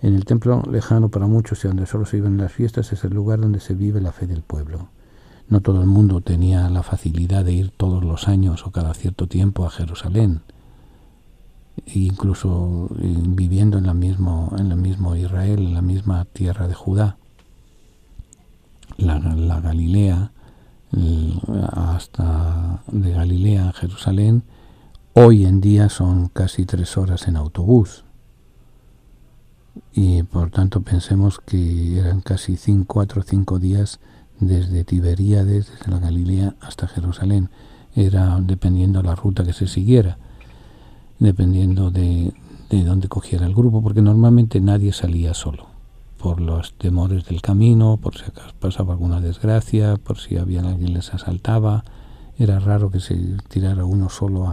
En el templo lejano para muchos y donde solo se viven las fiestas es el lugar donde se vive la fe del pueblo. No todo el mundo tenía la facilidad de ir todos los años o cada cierto tiempo a Jerusalén. Incluso viviendo en el mismo Israel, en la misma tierra de Judá, la Galilea, hasta de Galilea a Jerusalén, hoy en día son casi 3 horas en autobús, y por tanto pensemos que eran casi 4 o 5 días desde Tiberíades, desde la Galilea hasta Jerusalén. Era dependiendo la ruta que se siguiera, dependiendo de dónde cogiera el grupo, porque normalmente nadie salía solo, por los temores del camino, por si acaso pasaba alguna desgracia, por si había alguien les asaltaba. Era raro que se tirara uno solo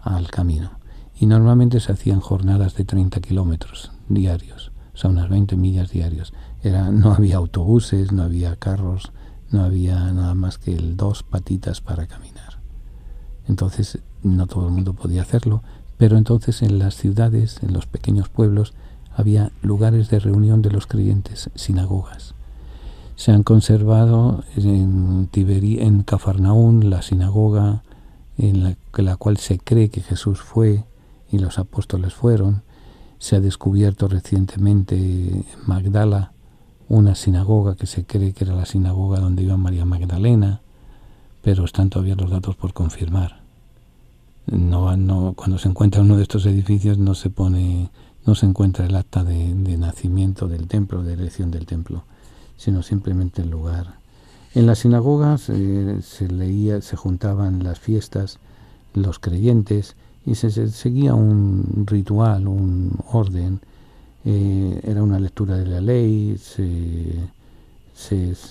al camino. Y normalmente se hacían jornadas de 30 kilómetros diarios, o sea, unas 20 millas diarios. No había autobuses, no había carros, no había nada más que 2 patitas para caminar. Entonces no todo el mundo podía hacerlo, pero entonces en las ciudades, en los pequeños pueblos, había lugares de reunión de los creyentes, sinagogas. Se han conservado en Cafarnaún la sinagoga en la cual se cree que Jesús fue, y los apóstoles fueron. Se ha descubierto recientemente en Magdala una sinagoga que se cree que era la sinagoga donde iba María Magdalena, pero están todavía los datos por confirmar. Cuando se encuentra uno de estos edificios no se encuentra el acta de nacimiento del templo, de erección del templo, sino simplemente el lugar. En las sinagogas se juntaban las fiestas, los creyentes, y se seguía un ritual, un orden. Era una lectura de la ley, se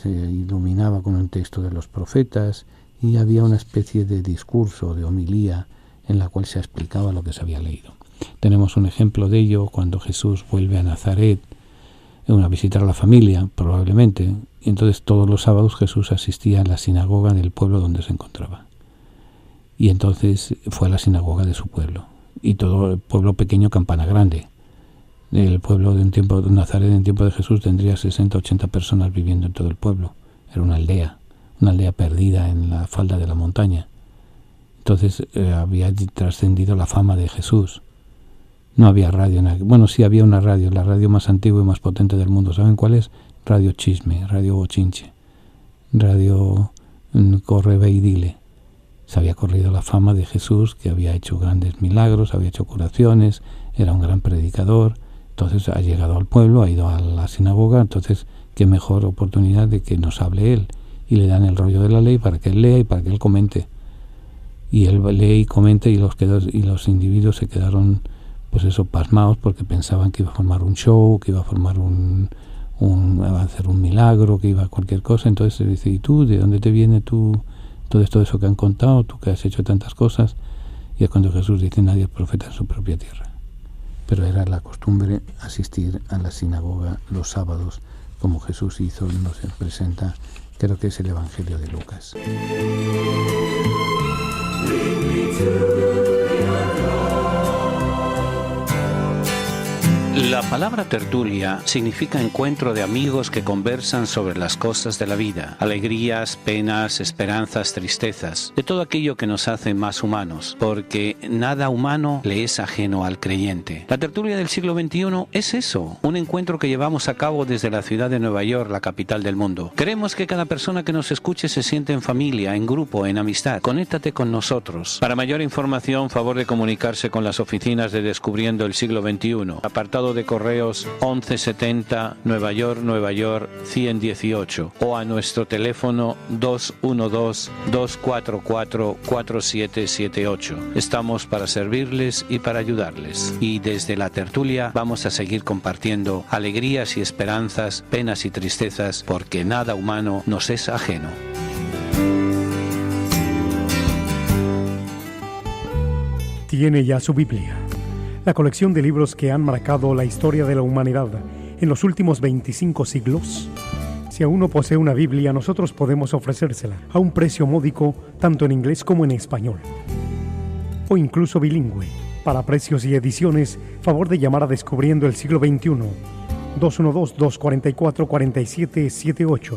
iluminaba con un texto de los profetas, y había una especie de discurso, de homilía, en la cual se explicaba lo que se había leído. Tenemos un ejemplo de ello cuando Jesús vuelve a Nazaret, a visitar a la familia, probablemente, y entonces todos los sábados Jesús asistía a la sinagoga del pueblo donde se encontraba. Y entonces fue a la sinagoga de su pueblo. Y todo el pueblo pequeño, campana grande. El pueblo de Nazaret en tiempo de Jesús tendría 60, 80 personas viviendo en todo el pueblo. Era una aldea perdida en la falda de la montaña. Entonces había trascendido la fama de Jesús. No había radio. Bueno, sí había una radio, la radio más antigua y más potente del mundo. ¿Saben cuál es? Radio Chisme, Radio Bochinche, Radio Corre, Ve y Dile. Se había corrido la fama de Jesús, que había hecho grandes milagros, había hecho curaciones, era un gran predicador. Entonces ha llegado al pueblo, ha ido a la sinagoga, entonces qué mejor oportunidad de que nos hable él. Y le dan el rollo de la ley para que él lea y para que él comente. Y él lee y comenta, y los individuos se quedaron pasmados, porque pensaban que iba a formar un show, que iba a formar a hacer un milagro, que iba a cualquier cosa. Entonces se dice, ¿y tú? ¿De dónde te viene todo eso que han contado? ¿Tú que has hecho tantas cosas? Y es cuando Jesús dice, nadie es profeta en su propia tierra. Pero era la costumbre asistir a la sinagoga los sábados, como Jesús hizo, nos presenta, creo que es el Evangelio de Lucas. La palabra tertulia significa encuentro de amigos que conversan sobre las cosas de la vida, alegrías, penas, esperanzas, tristezas, de todo aquello que nos hace más humanos, porque nada humano le es ajeno al creyente. La tertulia del siglo XXI es eso, un encuentro que llevamos a cabo desde la ciudad de Nueva York, la capital del mundo. Queremos que cada persona que nos escuche se sienta en familia, en grupo, en amistad. Conéctate con nosotros. Para mayor información, favor de comunicarse con las oficinas de Descubriendo el Siglo XXI. Apartado de correos 1170 Nueva York 118, o a nuestro teléfono 212-244-4778. Estamos para servirles y para ayudarles. Y desde la tertulia vamos a seguir compartiendo alegrías y esperanzas, penas y tristezas, porque nada humano nos es ajeno. Tiene ya su Biblia, la colección de libros que han marcado la historia de la humanidad en los últimos 25 siglos. Si aún no posee una Biblia, nosotros podemos ofrecérsela a un precio módico, tanto en inglés como en español, o incluso bilingüe. Para precios y ediciones, favor de llamar a Descubriendo el Siglo XXI, 212-244-4778,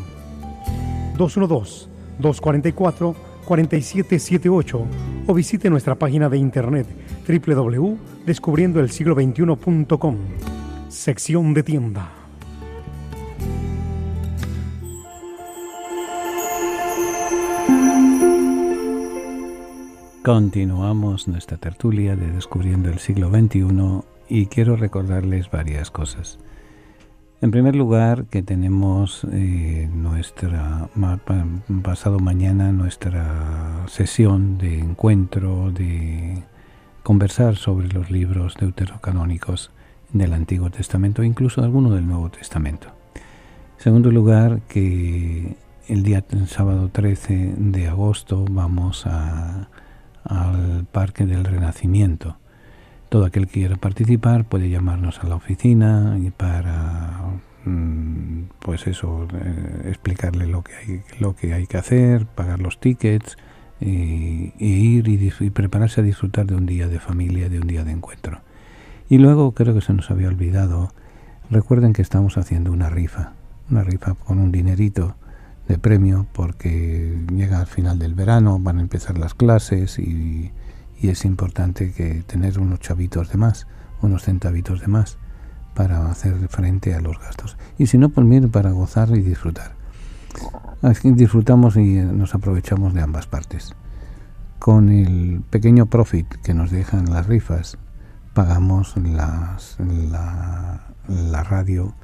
212-244-4778, o visite nuestra página de internet www.descubriendoelsiglo21.com, sección de tienda. Continuamos nuestra tertulia de Descubriendo el Siglo XXI y quiero recordarles varias cosas. En primer lugar, que tenemos pasado mañana nuestra sesión de encuentro, de conversar sobre los libros deuterocanónicos del Antiguo Testamento, incluso algunos del Nuevo Testamento. En segundo lugar, que el sábado 13 de agosto vamos al Parque del Renacimiento. Todo aquel que quiera participar puede llamarnos a la oficina y para explicarle lo que hay que hacer, pagar los tickets e ir y prepararse a disfrutar de un día de familia, de un día de encuentro. Y luego, creo que se nos había olvidado, recuerden que estamos haciendo una rifa con un dinerito de premio, porque llega al final del verano, van a empezar las clases y y es importante que tener unos chavitos de más, unos centavitos de más, para hacer frente a los gastos. Y si no, pues mire, para gozar y disfrutar. Así disfrutamos y nos aprovechamos de ambas partes. Con el pequeño profit que nos dejan las rifas, pagamos la radio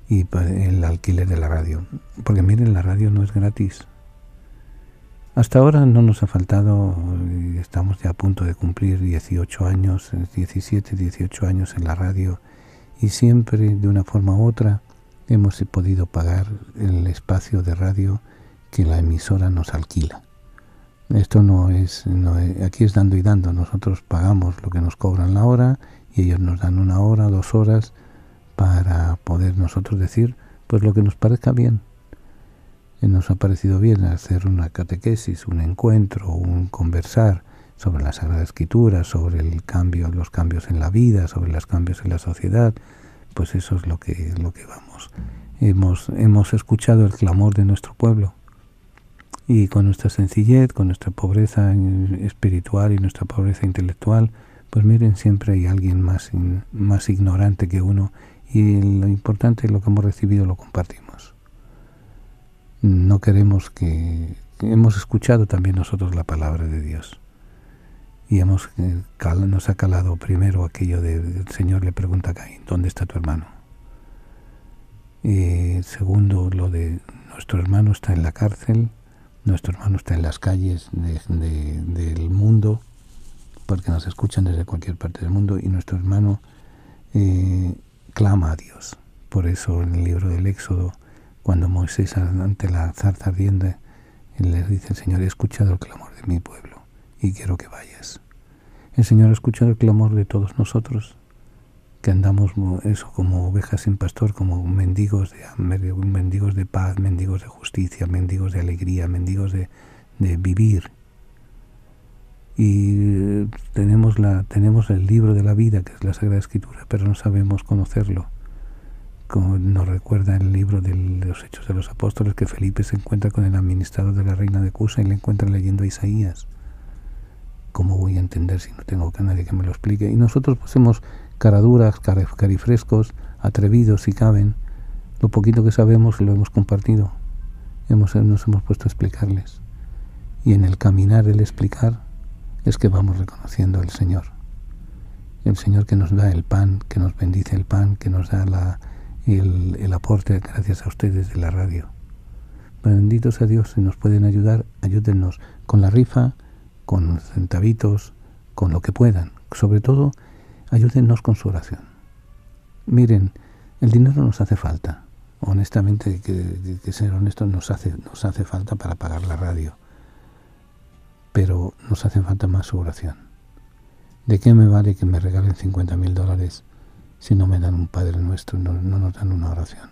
y el alquiler de la radio. Porque miren, la radio no es gratis. Hasta ahora no nos ha faltado, estamos ya a punto de cumplir 18 años, 17, 18 años en la radio, y siempre de una forma u otra hemos podido pagar el espacio de radio que la emisora nos alquila. Esto no es, aquí es dando y dando. Nosotros pagamos lo que nos cobran la hora y ellos nos dan 1 hora, 2 horas para poder nosotros decir pues lo que nos parezca bien. Nos ha parecido bien hacer una catequesis, un encuentro, un conversar sobre la Sagrada Escritura, sobre los cambios en la vida, sobre los cambios en la sociedad. Pues eso es lo que vamos. Hemos escuchado el clamor de nuestro pueblo y con nuestra sencillez, con nuestra pobreza espiritual y nuestra pobreza intelectual, pues miren, siempre hay alguien más ignorante que uno, y lo importante es lo que hemos recibido lo compartimos. No queremos hemos escuchado también nosotros la palabra de Dios y nos ha calado primero aquello el Señor le pregunta a Caín, ¿dónde está tu hermano? Segundo, lo de nuestro hermano está en la cárcel, nuestro hermano está en las calles del mundo, porque nos escuchan desde cualquier parte del mundo, y nuestro hermano clama a Dios. Por eso en el libro del Éxodo, cuando Moisés ante la zarza ardiente le dice el Señor, he escuchado el clamor de mi pueblo y quiero que vayas. El Señor ha escuchado el clamor de todos nosotros, que andamos como ovejas sin pastor, como mendigos de hambre, mendigos de paz, mendigos de justicia, mendigos de alegría, mendigos de vivir. Y tenemos el libro de la vida, que es la Sagrada Escritura, pero no sabemos conocerlo. Como nos recuerda el libro de los Hechos de los Apóstoles, que Felipe se encuentra con el administrador de la reina de Cusa y le encuentra leyendo a Isaías. ¿Cómo voy a entender si no tengo a nadie que me lo explique? Y nosotros pues hemos caraduras, carifrescos, atrevidos si caben. Lo poquito que sabemos lo hemos compartido. Nos hemos puesto a explicarles. Y en el caminar, el explicar, es que vamos reconociendo al Señor. El Señor que nos da el pan, que nos bendice el pan, que nos da el aporte gracias a ustedes de la radio. Benditos a Dios, si nos pueden ayudar, ayúdennos con la rifa, con centavitos, con lo que puedan. Sobre todo, ayúdennos con su oración. Miren, el dinero nos hace falta. Honestamente, que ser honestos, nos hace falta para pagar la radio. Pero nos hace falta más su oración. ¿De qué me vale que me regalen $50,000 si no me dan un Padre Nuestro, no nos dan una oración?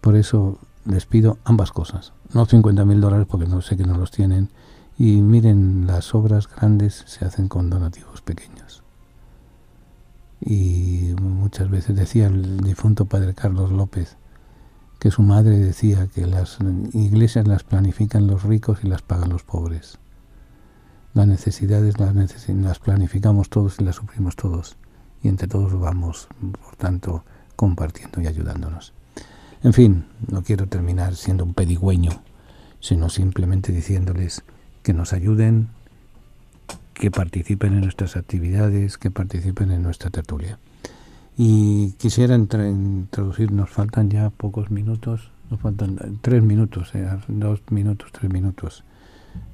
Por eso les pido ambas cosas. No $50,000 porque no sé que no los tienen. Y miren, las obras grandes se hacen con donativos pequeños. Y muchas veces decía el difunto Padre Carlos López que su madre decía que las iglesias las planifican los ricos y las pagan los pobres. Las necesidades las planificamos todos y las sufrimos todos. Y entre todos vamos, por tanto, compartiendo y ayudándonos. En fin, no quiero terminar siendo un pedigüeño, sino simplemente diciéndoles que nos ayuden, que participen en nuestras actividades, que participen en nuestra tertulia. Y quisiera introducir, nos faltan ya pocos minutos, nos faltan 3 minutos, 2 minutos, 3 minutos.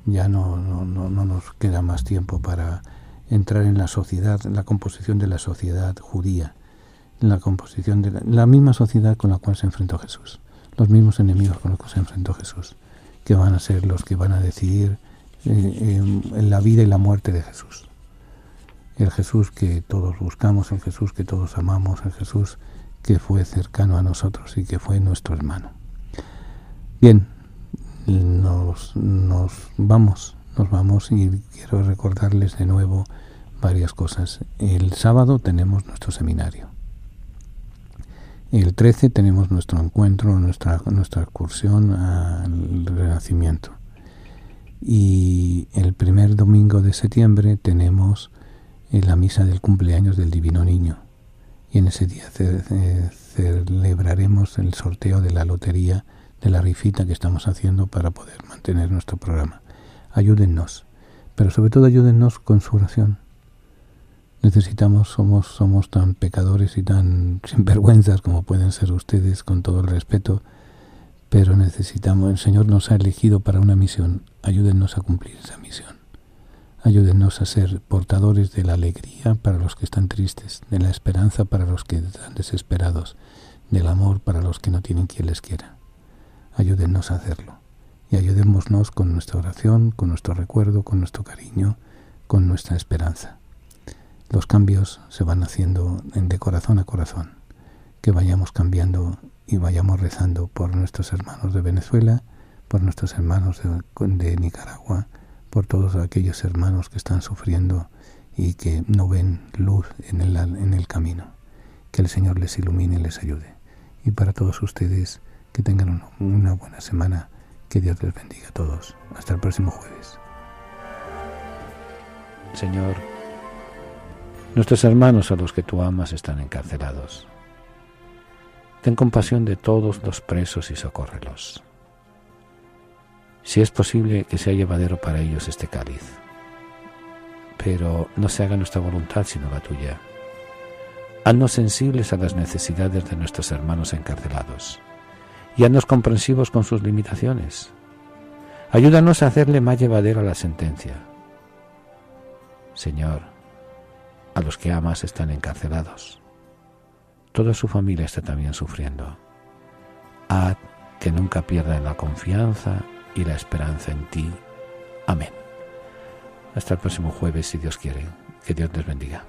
Ya no nos queda más tiempo para entrar en la sociedad, en la composición de la sociedad judía, en la composición de la misma sociedad con la cual se enfrentó Jesús, los mismos enemigos con los que se enfrentó Jesús, que van a ser los que van a decidir en la vida y la muerte de Jesús. El Jesús que todos buscamos, el Jesús que todos amamos, el Jesús que fue cercano a nosotros y que fue nuestro hermano. Bien, nos vamos y quiero recordarles de nuevo varias cosas. El sábado tenemos nuestro seminario. El 13 tenemos nuestro encuentro, nuestra excursión al Renacimiento. Y el primer domingo de septiembre tenemos la misa del cumpleaños del Divino Niño. Y en ese día celebraremos el sorteo de la lotería de la rifita que estamos haciendo para poder mantener nuestro programa. Ayúdennos, pero sobre todo ayúdennos con su oración. Necesitamos, somos tan pecadores y tan sinvergüenzas como pueden ser ustedes, con todo el respeto, pero necesitamos, el Señor nos ha elegido para una misión. Ayúdennos a cumplir esa misión. Ayúdennos a ser portadores de la alegría para los que están tristes, de la esperanza para los que están desesperados, del amor para los que no tienen quien les quiera. Ayúdennos a hacerlo. Y ayudémonos con nuestra oración, con nuestro recuerdo, con nuestro cariño, con nuestra esperanza. Los cambios se van haciendo de corazón a corazón. Que vayamos cambiando y vayamos rezando por nuestros hermanos de Venezuela, por nuestros hermanos de Nicaragua, por todos aquellos hermanos que están sufriendo y que no ven luz en el camino. Que el Señor les ilumine y les ayude. Y para todos ustedes, que tengan una buena semana. Que Dios les bendiga a todos. Hasta el próximo jueves. Señor, nuestros hermanos a los que tú amas están encarcelados. Ten compasión de todos los presos y socórrelos. Si es posible, que sea llevadero para ellos este cáliz. Pero no se haga nuestra voluntad sino la tuya. Haznos sensibles a las necesidades de nuestros hermanos encarcelados y haznos comprensivos con sus limitaciones. Ayúdanos a hacerle más llevadero la sentencia. Señor, a los que amas están encarcelados. Toda su familia está también sufriendo. Haz que nunca pierdan la confianza y la esperanza en ti. Amén. Hasta el próximo jueves, si Dios quiere. Que Dios les bendiga.